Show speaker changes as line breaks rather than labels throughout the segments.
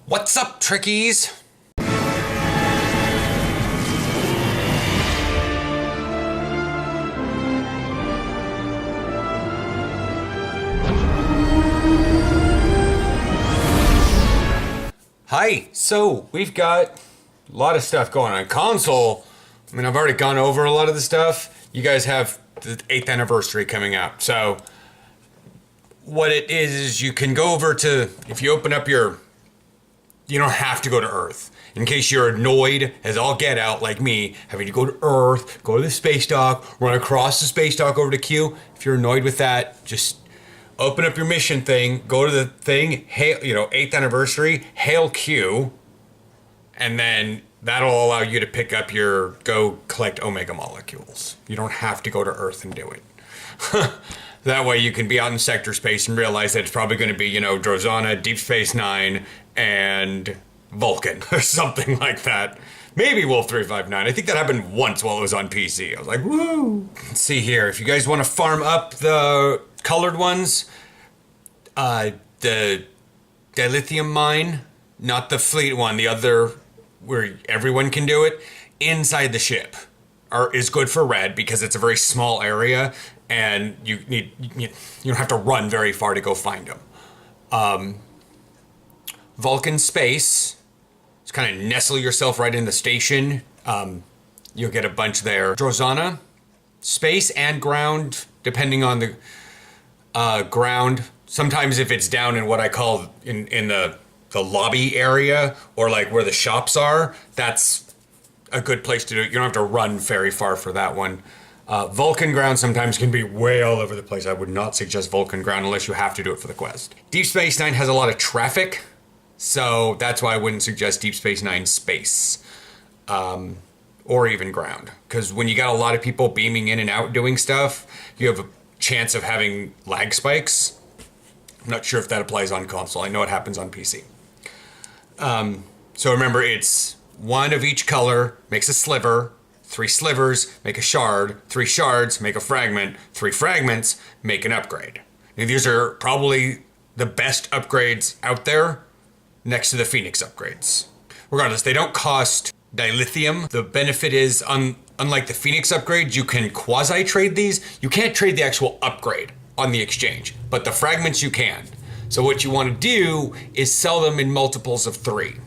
What's up, Trekkies? Hi, so we've got a lot of stuff going on. Console, I mean, I've already gone over a lot of the stuff. You guys have the 8th anniversary coming up. So what it is you can go over to, if you open up you don't have to go to Earth. In case you're annoyed as all get out like me, having to go to Earth, go to the space dock, run across the space dock over to Q. If you're annoyed with that, just open up your mission thing, go to the thing, hail, 8th anniversary, hail Q, and then that'll allow you to pick up go collect Omega molecules. You don't have to go to Earth and do it. That way you can be out in sector space and realize that it's probably going to be, Drozana, Deep Space Nine, and Vulcan, or something like that. Maybe Wolf 359. I think that happened once while it was on PC. I was like, woo! Let's see here. If you guys want to farm up the colored ones, the dilithium mine, not the fleet one, the other where everyone can do it, inside the ship is good for red because it's a very small area and you don't have to run very far to go find them. Vulcan space, just kind of nestle yourself right in the station. You'll get a bunch there. Drozana, space and ground, depending on the ground. Sometimes if it's down in what I call in the lobby area or like where the shops are, that's a good place to do it. You don't have to run very far for that one. Vulcan ground sometimes can be way all over the place. I would not suggest Vulcan ground unless you have to do it for the quest. Deep Space Nine has a lot of traffic, so that's why I wouldn't suggest Deep Space Nine space. Or even ground. Because when you got a lot of people beaming in and out doing stuff, you have a chance of having lag spikes. I'm not sure if that applies on console. I know it happens on PC. So remember, it's one of each color makes a sliver, 3 slivers make a shard, 3 shards make a fragment, 3 fragments make an upgrade. Now, these are probably the best upgrades out there next to the Phoenix upgrades. Regardless, they don't cost dilithium. The benefit is, unlike the Phoenix upgrade, you can quasi-trade these. You can't trade the actual upgrade on the exchange, but the fragments you can. So what you want to do is sell them in multiples of 3.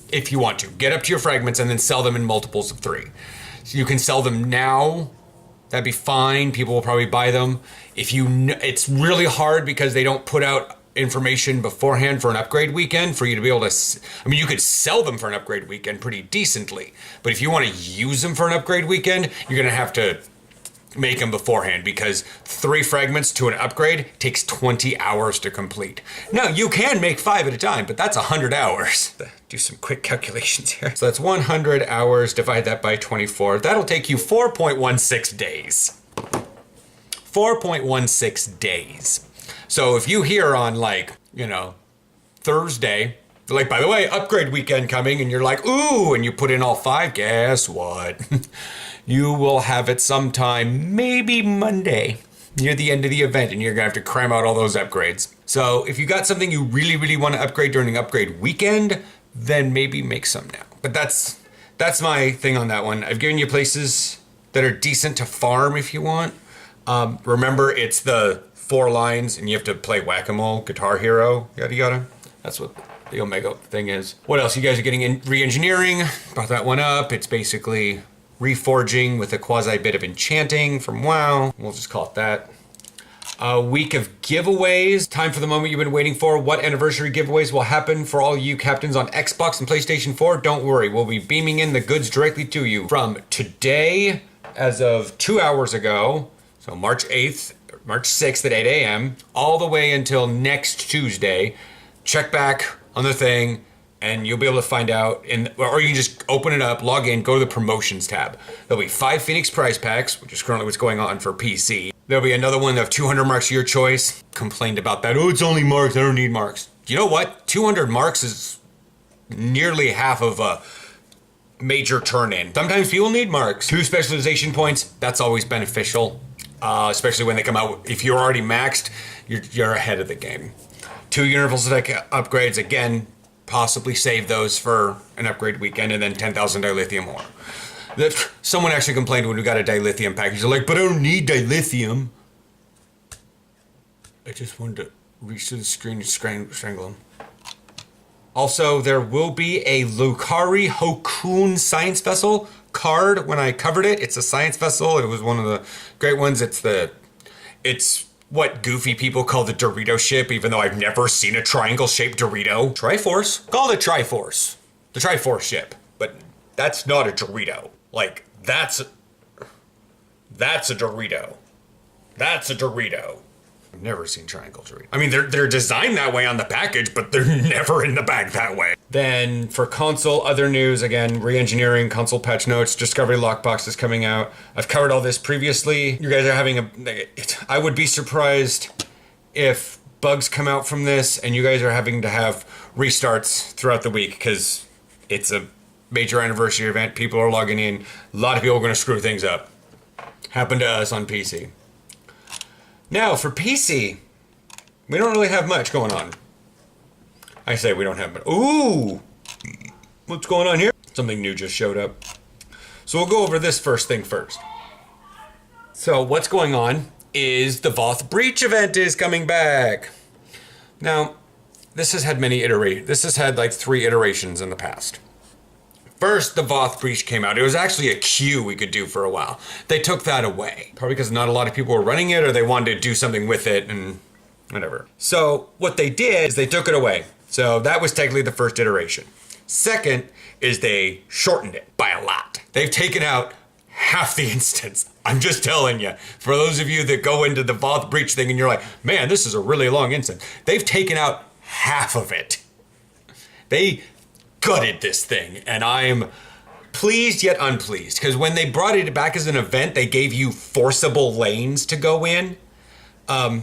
If you want to. Get up to your fragments and then sell them in multiples of 3. So you can sell them now. That'd be fine. People will probably buy them. It's really hard because they don't put out information beforehand for an upgrade weekend for you to be able to, you could sell them for an upgrade weekend pretty decently, but if you want to use them for an upgrade weekend, you're going to have to make them beforehand because 3 fragments to an upgrade takes 20 hours to complete. Now, you can make 5 at a time, but that's 100 hours. Do some quick calculations here. So that's 100 hours, divide that by 24. That'll take you 4.16 days. 4.16 days. So if you hear on Thursday, like, by the way, upgrade weekend coming, and you're like, ooh, and you put in all 5, guess what? You will have it sometime, maybe Monday, near the end of the event, and you're gonna have to cram out all those upgrades. So if you got something you really, really want to upgrade during an upgrade weekend, then maybe make some now. But that's my thing on that one. I've given you places that are decent to farm if you want. Remember, it's the 4 lines, and you have to play Whack-A-Mole, Guitar Hero, yada yada. That's what the Omega thing is. What else? You guys are getting in re-engineering. Brought that one up. It's basically reforging with a quasi bit of enchanting from WoW. We'll just call it that. A week of giveaways. Time for the moment you've been waiting for. What anniversary giveaways will happen for all you captains on Xbox and PlayStation 4? Don't worry, we'll be beaming in the goods directly to you from today, as of 2 hours ago, so March 8th, March 6th at 8 a.m., all the way until next Tuesday. Check back on the thing, and you'll be able to find out, or you can just open it up, log in, go to the promotions tab. There'll be 5 Phoenix prize packs, which is currently what's going on for PC. There'll be another one of 200 marks of your choice. Complained about that. Oh, it's only marks. I don't need marks. You know what? 200 marks is nearly half of a major turn-in. Sometimes people need marks. 2 specialization points, that's always beneficial. Especially when they come out. If you're already maxed, you're ahead of the game. 2 universal tech upgrades, again, possibly save those for an upgrade weekend, and then 10,000 dilithium ore. Someone actually complained when we got a dilithium package. They're like, but I don't need dilithium. I just wanted to reach to the screen and strangle him. Also, there will be a Lucari Hokun science vessel card when I covered it. It's a science vessel. It was one of the great ones. It's what goofy people call the Dorito ship, even though I've never seen a triangle-shaped Dorito. Triforce? Call it Triforce. The Triforce ship. But that's not a Dorito. Like, that's a Dorito. That's a Dorito. I've never seen triangle Dorito. I mean, they're designed that way on the package, but they're never in the bag that way. Then for console, other news, again, re-engineering, console patch notes, Discovery Lockbox is coming out. I've covered all this previously. You guys are having I would be surprised if bugs come out from this and you guys are having to have restarts throughout the week because it's a major anniversary event. People are logging in. A lot of people are going to screw things up. Happened to us on PC. Now, for PC, we don't really have much going on. I say we don't have much. Ooh! What's going on here? Something new just showed up. So we'll go over this first thing first. So what's going on is the Voth Breach event is coming back. Now, this has had many iterations. This has had like 3 iterations in the past. First, the Voth Breach came out. It was actually a queue we could do for a while. They took that away. Probably because not a lot of people were running it or they wanted to do something with it and whatever. So what they did is they took it away. So that was technically the first iteration. Second is they shortened it by a lot. They've taken out half the instance. I'm just telling you. For those of you that go into the Voth Breach thing and you're like, man, this is a really long instance. They've taken out half of it. They gutted this thing, and I'm pleased yet unpleased, because when they brought it back as an event, they gave you forcible lanes to go in, that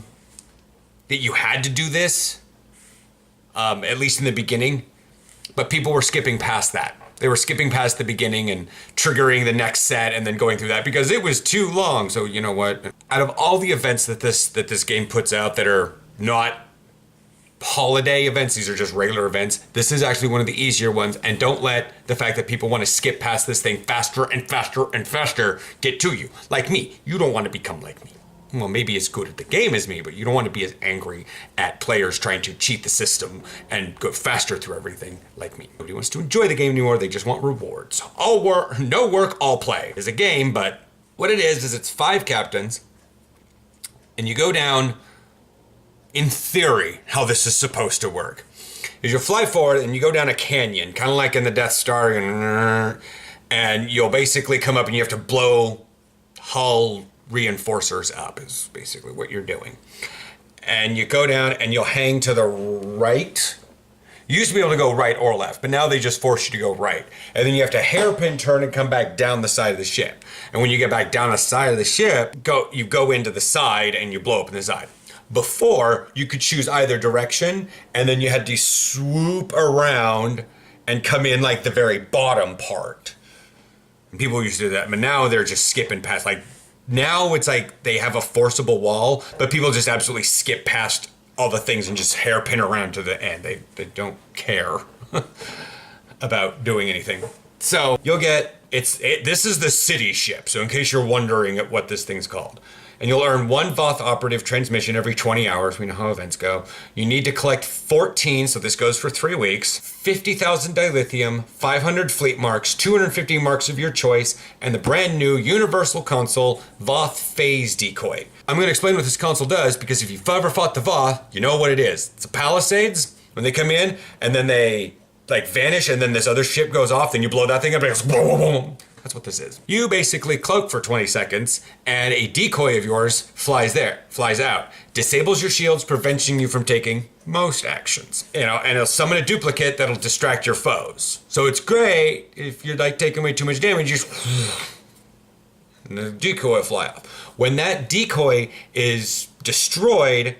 you had to do this, at least in the beginning, but people were skipping past that. They were skipping past the beginning and triggering the next set and then going through that because it was too long. So you know what? Out of all the events that this game puts out that are not holiday events, these are just regular events, this is actually one of the easier ones, and don't let the fact that people want to skip past this thing faster and faster and faster get to you. Like me, you don't want to become like me. Well, maybe as good at the game as me, but you don't want to be as angry at players trying to cheat the system and go faster through everything like me. Nobody wants to enjoy the game anymore, they just want rewards. All work, no work, all play is a game, but what it is it's 5 captains, and you go down. In theory, how this is supposed to work is you fly forward and you go down a canyon, kind of like in the Death Star, and you'll basically come up and you have to blow hull reinforcers up is basically what you're doing. And you go down and you'll hang to the right. You used to be able to go right or left, but now they just force you to go right. And then you have to hairpin turn and come back down the side of the ship. And when you get back down the side of the ship, you go into the side and you blow up in the side. Before, you could choose either direction, and then you had to swoop around and come in like the very bottom part. And people used to do that, but now they're just skipping past. Like, now it's like they have a forcible wall, but people just absolutely skip past all the things and just hairpin around to the end. They don't care about doing anything. So you'll get, this is the city ship, so in case you're wondering at what this thing's called. And you'll earn 1 Voth operative transmission every 20 hours. We know how events go. You need to collect 14, so this goes for 3 weeks, 50,000 dilithium, 500 fleet marks, 250 marks of your choice, and the brand new universal console Voth Phase Decoy. I'm going to explain what this console does, because if you've ever fought the Voth, you know what it is. It's a Palisades, when they come in, and then they like vanish, and then this other ship goes off, then you blow that thing up, and it goes boom, boom, boom. That's what this is. You basically cloak for 20 seconds, and a decoy of yours flies out, disables your shields, preventing you from taking most actions. And it'll summon a duplicate that'll distract your foes. So it's great if you're like taking way too much damage, you just and the decoy will fly off. When that decoy is destroyed,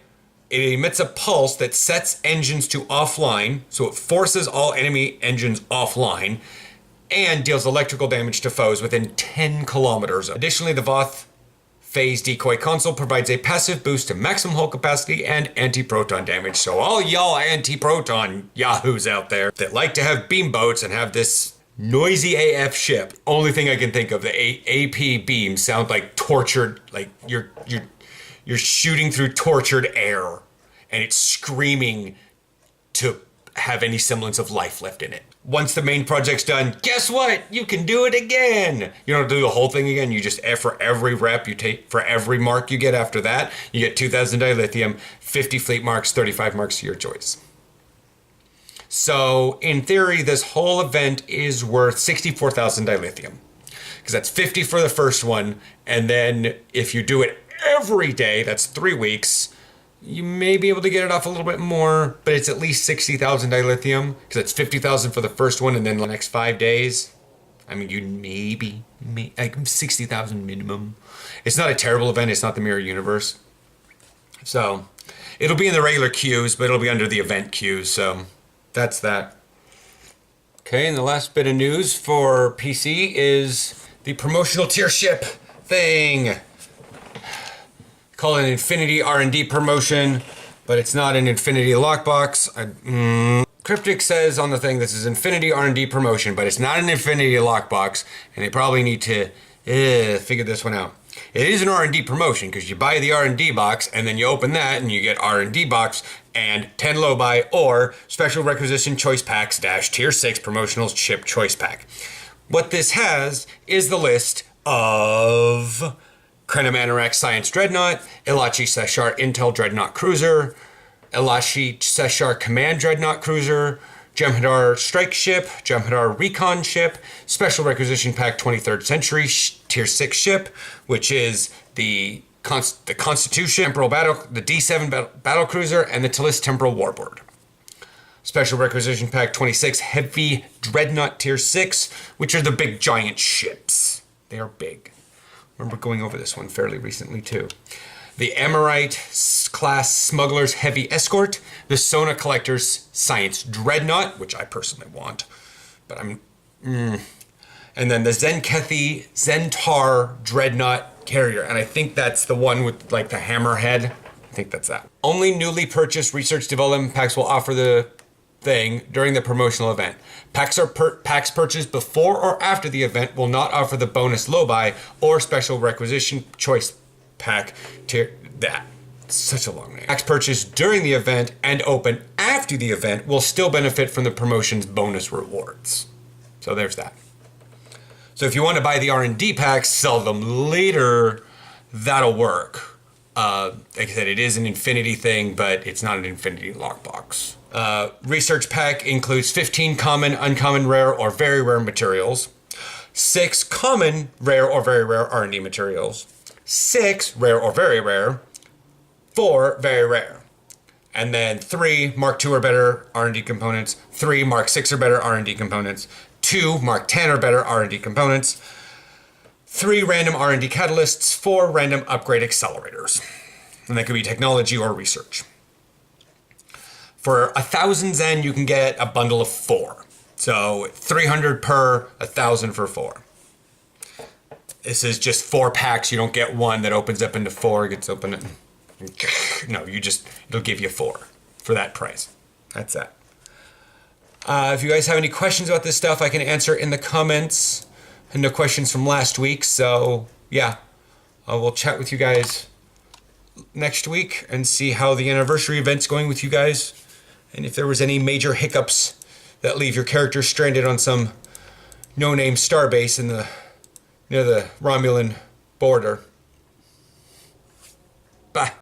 it emits a pulse that sets engines to offline, so it forces all enemy engines offline, and deals electrical damage to foes within 10 kilometers. Additionally, the Voth Phase Decoy Console provides a passive boost to maximum hull capacity and anti-proton damage. So all y'all anti-proton yahoos out there that like to have beam boats and have this noisy AF ship, only thing I can think of, the AP beams sound like tortured, like you're shooting through tortured air and it's screaming to have any semblance of life left in it. Once the main project's done, guess what? You can do it again. You don't do the whole thing again. You just, for every rep you take, for every mark you get after that, you get 2,000 dilithium, 50 fleet marks, 35 marks to your choice. So in theory, this whole event is worth 64,000 dilithium, because that's 50 for the first one. And then if you do it every day, that's 3 weeks, you may be able to get it off a little bit more, but it's at least 60,000 dilithium, because it's 50,000 for the first one, and then the next 5 days, I mean, you maybe like 60,000 minimum. It's not a terrible event. It's not the Mirror Universe. So it'll be in the regular queues, but it'll be under the event queues. So that's that. Okay, and the last bit of news for PC is the promotional tier ship thing. Call it an Infinity R&D promotion, but it's not an Infinity lockbox. Cryptic says on the thing, this is Infinity R&D promotion, but it's not an Infinity lockbox, and they probably need to figure this one out. It is an R&D promotion, because you buy the R&D box, and then you open that, and you get R&D box, and 10 low buy, or Special Requisition Choice Packs - Tier 6 Promotional Ship Choice Pack. What this has is the list of Krenim Anorak Science Dreadnought, Elachi Seshar Intel Dreadnought Cruiser, Elachi Seshar Command Dreadnought Cruiser, Jem'Hadar Strike Ship, Jem'Hadar Recon Ship, Special Requisition Pack 23rd Century Tier 6 Ship, which is the Constitution Temporal Battle, the D7 Battle Cruiser, and the Talis Temporal Warbird. Special Requisition Pack 26 Heavy Dreadnought Tier 6, which are the big giant ships. They are big. Remember going over this one fairly recently too. The Amorite class Smuggler's Heavy Escort, the Sona Collector's Science Dreadnought, which I personally want, but and then the Zenkethi Zentar Dreadnought Carrier, and I think that's the one with like the hammerhead. I think that's that. Only newly purchased research development packs will offer the thing during the promotional event. Packs purchased before or after the event will not offer the bonus low buy or Special Requisition Choice Pack tier. That such a long name. Packs purchased during the event and open after the event will still benefit from the promotion's bonus rewards. So there's that. So if you want to buy the R&D packs, sell them later, that'll work. Like I said, it is an Infinity thing, but it's not an Infinity lockbox. Research pack includes 15 common, uncommon, rare, or very rare materials, 6 common, rare, or very rare R&D materials, 6 rare or very rare, 4 very rare, and then 3 Mark II or better R&D components, 3 Mark VI or better R&D components, 2 Mark X or better R&D components, 3 random R&D catalysts, 4 random upgrade accelerators, and that could be technology or research. For 1,000 Zen, you can get a bundle of 4. So 300 per, 1,000 for 4. This is just 4 packs. You don't get one that opens up into 4. It gets open. No, it'll give you 4 for that price. That's that. If you guys have any questions about this stuff, I can answer in the comments. And no questions from last week. So yeah, we'll chat with you guys next week and see how the anniversary event's going with you guys. And if there was any major hiccups that leave your character stranded on some no-name starbase near the Romulan border. Bye.